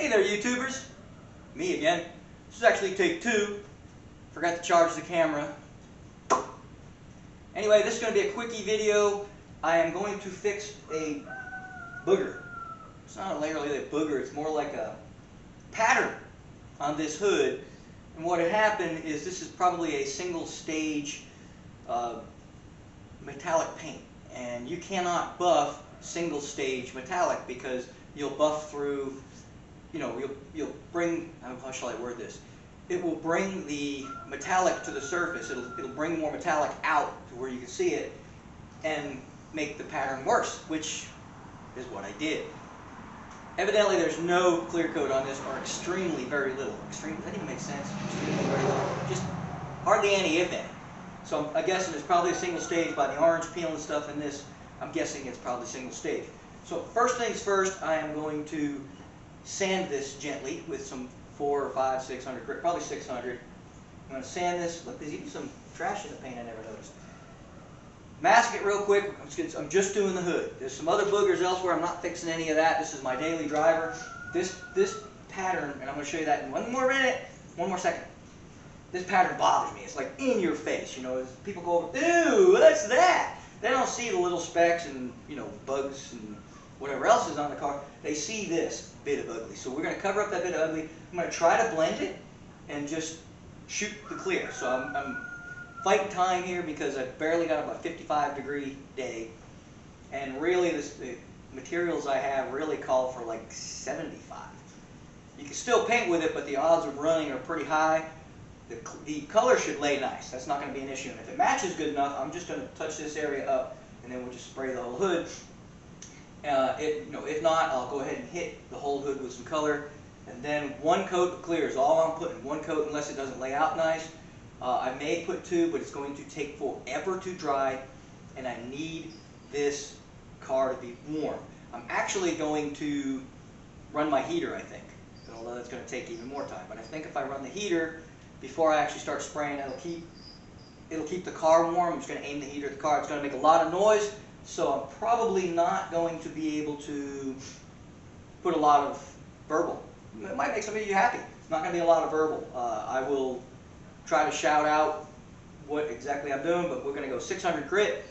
Hey there, YouTubers. Me again. This is actually take 2. Forgot to charge the camera. Anyway, this is going to be a quickie video. I am going to fix a booger. It's not really a booger, it's more like a pattern on this hood. And what had happened is this is probably a single stage metallic paint. And you cannot buff single stage metallic because you'll buff through, you'll bring, how shall I word this? It will bring the metallic to the surface. It'll bring more metallic out to where you can see it and make the pattern worse, which is what I did. Evidently there's no clear coat on this, or extremely very little. Extreme, that even makes sense. Extremely very little. Just hardly any, if any. So I'm guessing it's probably a single stage by the orange peel and stuff in this. I'm guessing it's probably single stage. So first things first, I am going to sand this gently with some 400 or 500, 600 grit, probably 600. I'm going to sand this. Look, there's even some trash in the paint I never noticed. Mask it real quick. I'm just doing the hood. There's some other boogers elsewhere. I'm not fixing any of that. This is my daily driver. This pattern, and I'm going to show you that in one more second. This pattern bothers me. It's like in your face. People go, "Ew, what's that?" They don't see the little specks and bugs and whatever else is on the car. They see this bit of ugly. So we're going to cover up that bit of ugly. I'm going to try to blend it and just shoot the clear. So I'm fighting time here because I've barely got about a 55-degree day. And really the materials I have really call for like 75. You can still paint with it, but the odds of running are pretty high. The color should lay nice. That's not going to be an issue. And if it matches good enough, I'm just going to touch this area up and then we'll just spray the whole hood. If not, I'll go ahead and hit the whole hood with some color, and then one coat of clear is all I'm putting. One coat, unless it doesn't lay out nice. I may put 2, but it's going to take forever to dry, and I need this car to be warm. I'm actually going to run my heater, I think, although that's going to take even more time. But I think if I run the heater before I actually start spraying, it'll keep the car warm. I'm just going to aim the heater at the car. It's going to make a lot of noise. So I'm probably not going to be able to put a lot of verbal. It might make some of you happy. It's not going to be a lot of verbal. I will try to shout out what exactly I'm doing, but we're going to go 600 grit.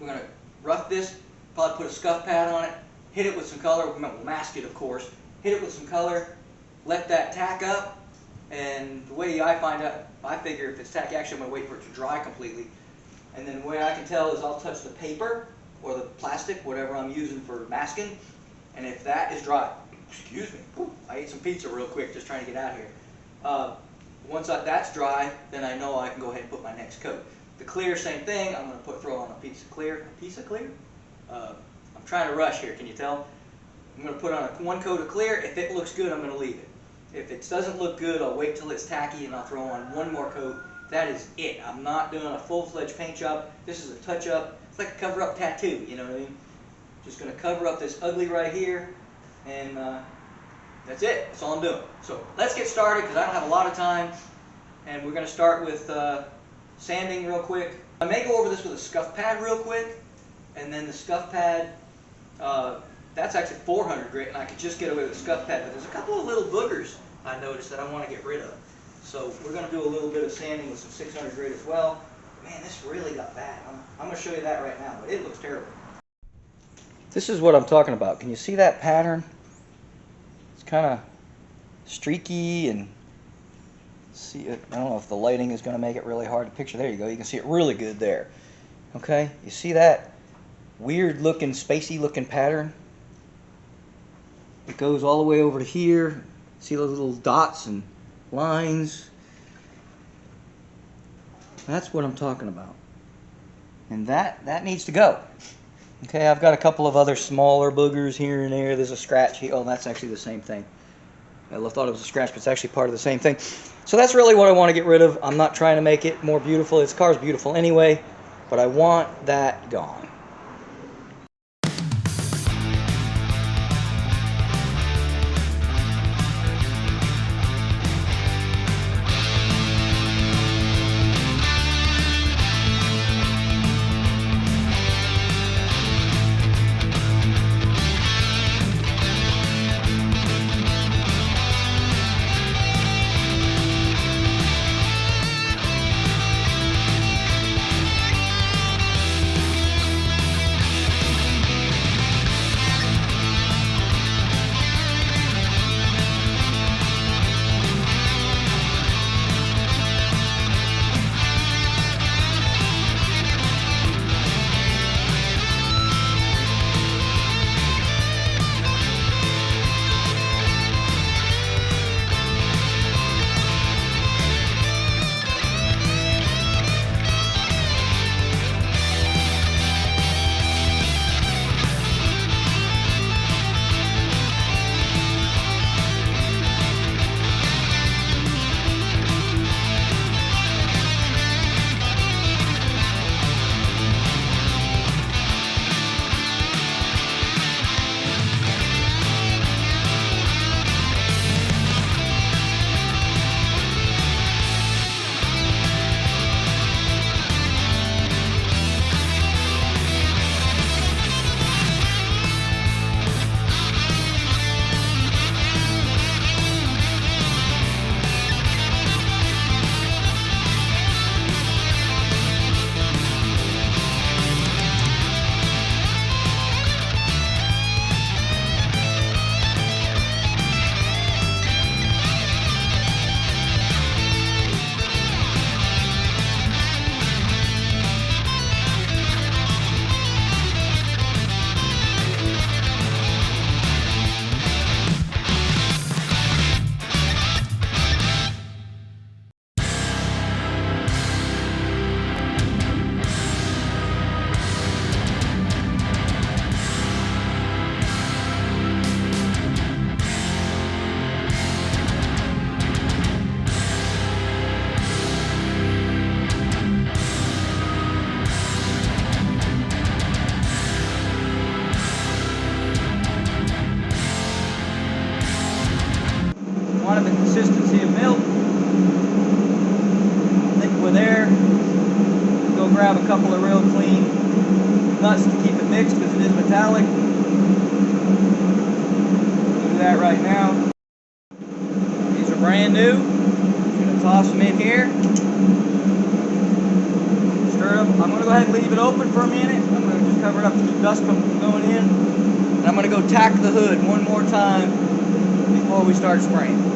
We're going to rough this, probably put a scuff pad on it, hit it with some color. We'll mask it, of course. Hit it with some color, let that tack up, and the way I figure if it's tacky, actually I'm going to wait for it to dry completely. And then the way I can tell is I'll touch the paper or the plastic, whatever I'm using for masking, and if that is dry, excuse me, I ate some pizza real quick just trying to get out here. Once that's dry, then I know I can go ahead and put my next coat. The clear, same thing. I'm going to throw on a piece of clear. A piece of clear? I'm trying to rush here, can you tell? I'm going to put on one coat of clear. If it looks good, I'm going to leave it. If it doesn't look good, I'll wait till it's tacky and I'll throw on one more coat. That is it. I'm not doing a full-fledged paint job. This is a touch-up. It's like a cover-up tattoo, you know what I mean? Just going to cover up this ugly right here, and that's it. That's all I'm doing. So let's get started because I don't have a lot of time, and we're going to start with sanding real quick. I may go over this with a scuff pad real quick, and then the scuff pad, that's actually 400 grit, and I could just get away with a scuff pad, but there's a couple of little boogers I noticed that I want to get rid of. So we're going to do a little bit of sanding with some 600 grit as well. Man, this really got bad. I'm going to show you that right now, but it looks terrible. This is what I'm talking about. Can you see that pattern? It's kind of streaky and see it. I don't know if the lighting is going to make it really hard to picture. There you go. You can see it really good there. Okay, you see that weird looking, spacey looking pattern? It goes all the way over to here. See those little dots and lines? That's what I'm talking about. And that needs to go. Okay, I've got a couple of other smaller boogers here and there. There's a scratch here. Oh, that's actually the same thing. I thought it was a scratch, but it's actually part of the same thing. So that's really what I want to get rid of. I'm not trying to make it more beautiful. This car's beautiful anyway, but I want that gone. dust from going in. And I'm going to go tack the hood one more time before we start spraying.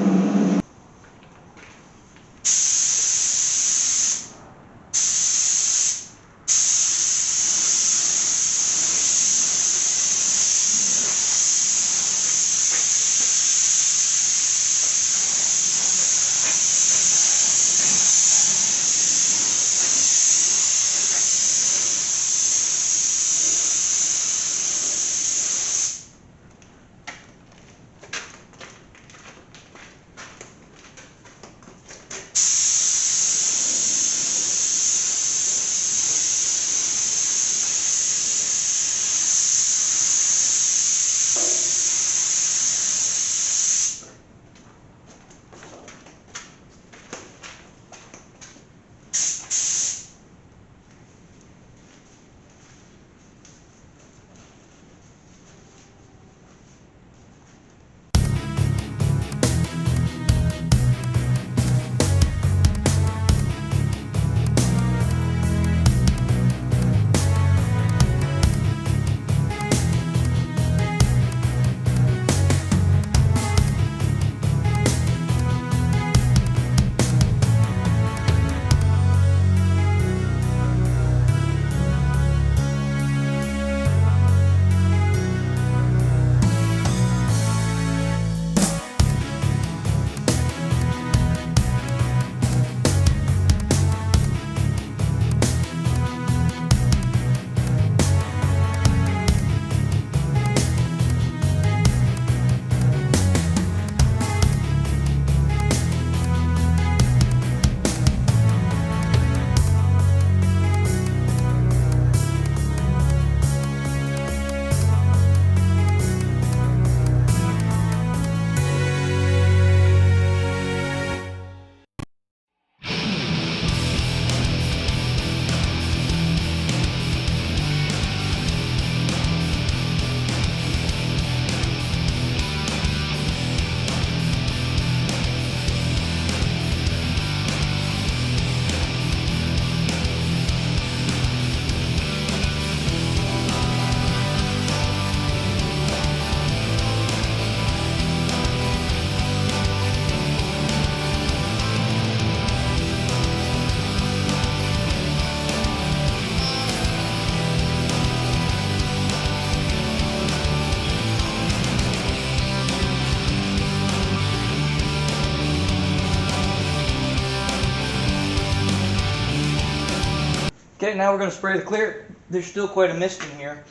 Okay, now we're going to spray the clear. There's still quite a mist in here,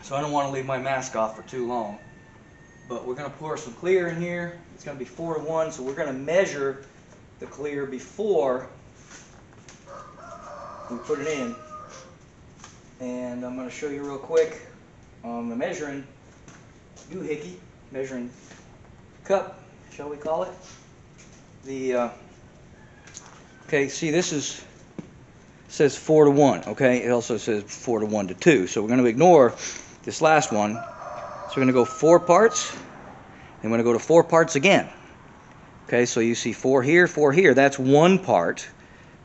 so I don't want to leave my mask off for too long. But we're going to pour some clear in here. It's going to be 4:1, so we're going to measure the clear before we put it in. And I'm going to show you real quick. I'm measuring doohickey, measuring cup, shall we call it? Okay, see, this says 4:1, okay? It also says 4:1 to 2. So we're going to ignore this last one. So we're going to go 4 parts, and we're going to go to 4 parts again. Okay, so you see 4 here, 4 here. That's 1 part.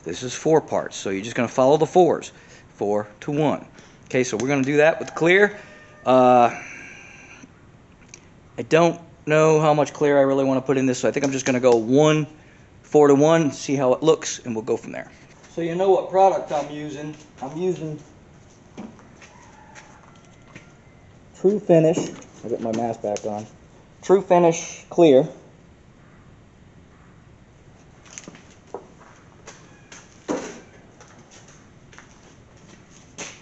This is 4 parts. So you're just going to follow the 4s, 4 to 1. Okay, so we're going to do that with the clear. I don't know how much clear I really want to put in this, so I think I'm just going to go 4 to 1, see how it looks, and we'll go from there. So you know what product I'm using. I'm using True Finish. I'll get my mask back on. True Finish Clear.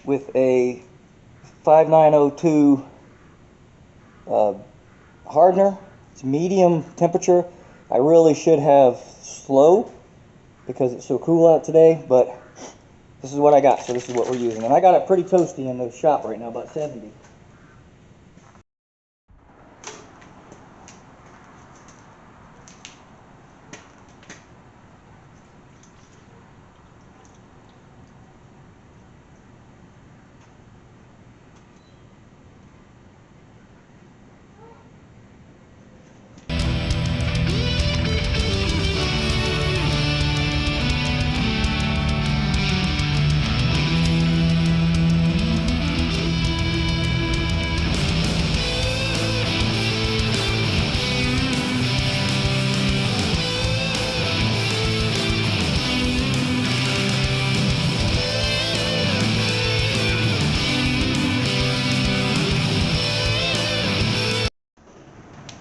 With a 5902 hardener. It's medium temperature. I really should have slow because it's so cool out today, but this is what I got, so this is what we're using. And I got it pretty toasty in the shop right now, about 70.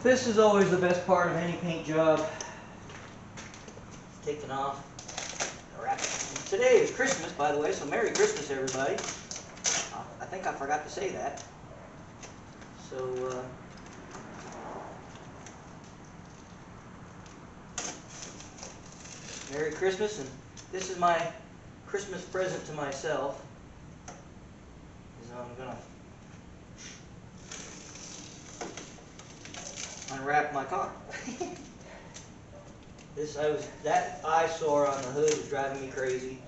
This is always the best part of any paint job. Taking off the wrap. Today is Christmas, by the way, so Merry Christmas, everybody. I think I forgot to say that. So, Merry Christmas, and this is my Christmas present to myself. So I'm gonna unwrap my car. That eyesore on the hood is driving me crazy.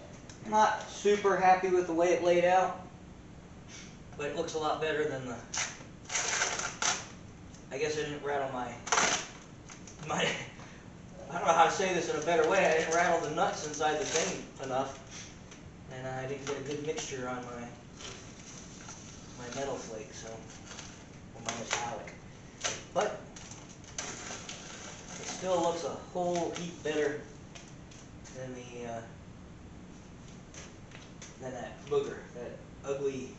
I'm not super happy with the way it laid out, but it looks a lot better than the. I guess I didn't rattle my. I don't know how to say this in a better way. I didn't rattle the nuts inside the thing enough, and I didn't get a good mixture on my metal flake, so or my metallic. But it still looks a whole heap better than than that booger, that ugly.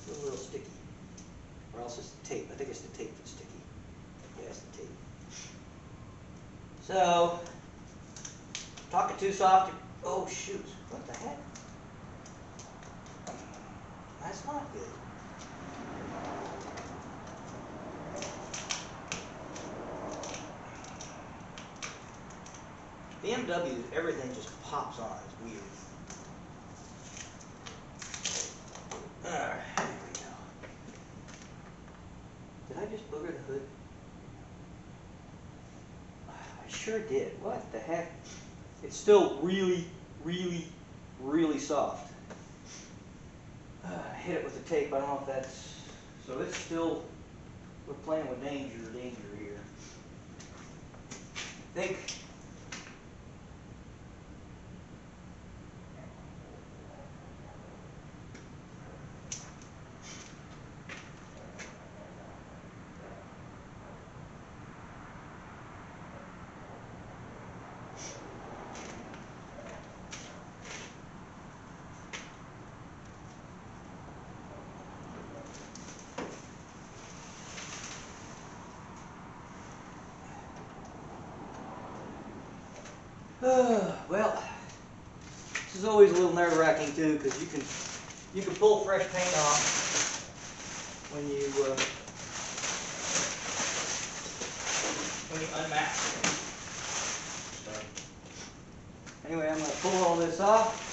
It's a little sticky, or else it's the tape. I think it's the tape that's sticky. Yeah, it's the tape. So, talking too soft. Oh shoot! What the heck? That's not good. BMW, everything just pops on. It's weird. Alright, here we go. Did I just booger the hood? I sure did. What the heck? It's still really, really, really soft. I hit it with the tape. I don't know if that's... So it's still... We're playing with danger here. I think... well, this is always a little nerve-wracking too, because you can pull fresh paint off when you unmask it. So, anyway, I'm going to pull all this off.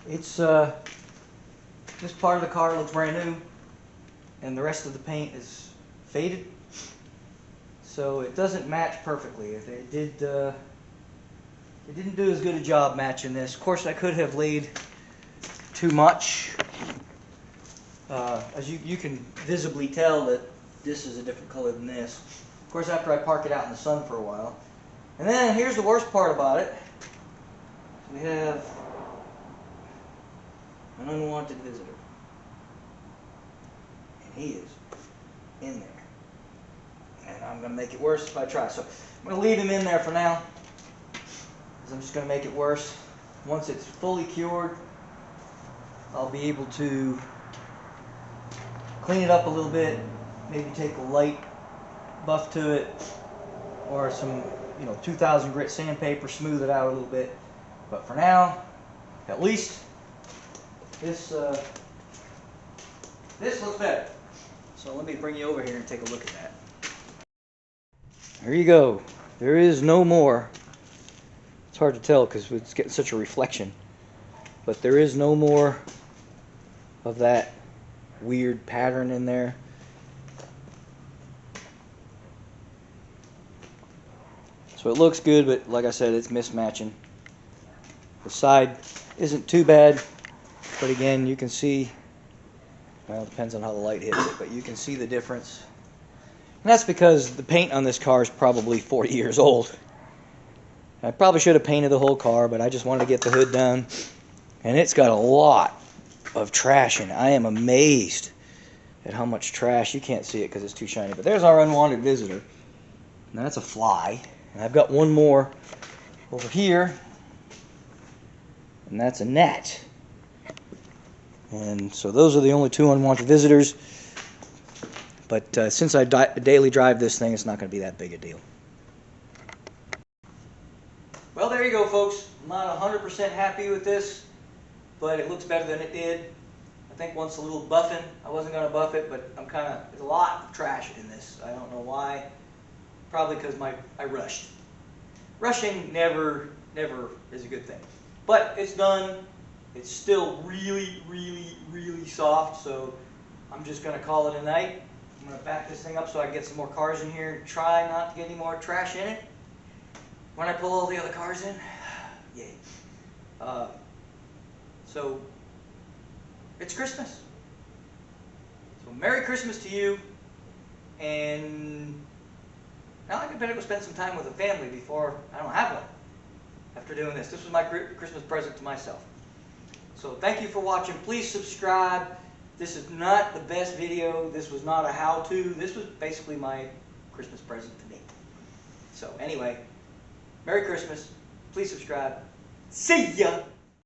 It's this part of the car looks brand new, and the rest of the paint is faded, so it doesn't match perfectly. It didn't do as good a job matching this. Of course, I could have laid too much. As you can visibly tell that this is a different color than this. Of course, after I park it out in the sun for a while. And then here's the worst part about it. We have an unwanted visitor. And he is in there. And I'm going to make it worse if I try. So I'm going to leave him in there for now, because I'm just going to make it worse. Once it's fully cured, I'll be able to clean it up a little bit, maybe take a light buff to it, or some 2000 grit sandpaper, smooth it out a little bit. But for now, at least this looks better. So let me bring you over here and take a look at that. There you go. There is no more. It's hard to tell because it's getting such a reflection. But there is no more of that weird pattern in there. So it looks good, but like I said, it's mismatching. The side isn't too bad, but again, you can see, well, it depends on how the light hits it, but you can see the difference. And that's because the paint on this car is probably 40 years old. I probably should have painted the whole car, but I just wanted to get the hood done. And it's got a lot of trash in it. I am amazed at how much trash. You can't see it because it's too shiny, but there's our unwanted visitor. Now that's a fly. And I've got one more over here, and that's a gnat. And so those are the only two unwanted visitors. But since I daily drive this thing, it's not going to be that big a deal. Well, there you go, folks. I'm not 100% happy with this, but it looks better than it did. I think once a little buffing. I wasn't going to buff it, but there's a lot of trash in this. I don't know why. Probably because I rushed. Rushing never is a good thing. But it's done. It's still really, really, really soft, so I'm just going to call it a night. I'm going to back this thing up so I can get some more cars in here and try not to get any more trash in it. When I pull all the other cars in, yay. So, it's Christmas. So, Merry Christmas to you, and now I better go spend some time with the family before I don't have one after doing this. This was my Christmas present to myself. So, thank you for watching. Please subscribe. This is not the best video. This was not a how-to. This was basically my Christmas present to me. So, anyway, Merry Christmas. Please subscribe. See ya!